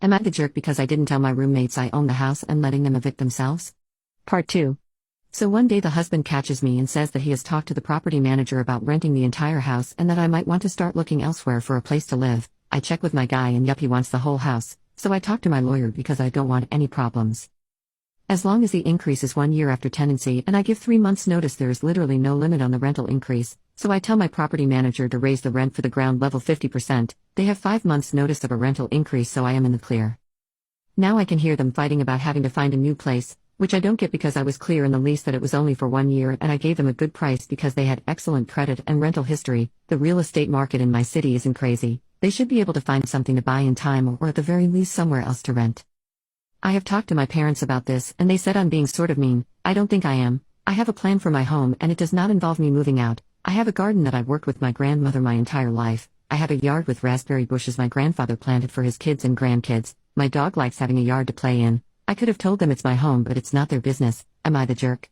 Am I the jerk because I didn't tell my roommates I own the house and letting them evict themselves? Part 2. So one day the husband catches me and says that he has talked to the property manager about renting the entire house and that I might want to start looking elsewhere for a place to live. I check with my guy and yup, he wants the whole house, so I talk to my lawyer because I don't want any problems. As long as the increase is 1 year after tenancy and I give 3 months notice, there is literally no limit on the rental increase, so I tell my property manager to raise the rent for the ground level 50%, they have 5 months notice of a rental increase, so I am in the clear. Now I can hear them fighting about having to find a new place, which I don't get because I was clear in the lease that it was only for 1 year and I gave them a good price because they had excellent credit and rental history. The real estate market in my city isn't crazy, they should be able to find something to buy in time or at the very least somewhere else to rent. I have talked to my parents about this and they said I'm being sort of mean. I don't think I am. I have a plan for my home and it does not involve me moving out. I have a garden that I've worked with my grandmother my entire life. I have a yard with raspberry bushes my grandfather planted for his kids and grandkids. My dog likes having a yard to play in. I could have told them it's my home, but it's not their business. Am I the jerk?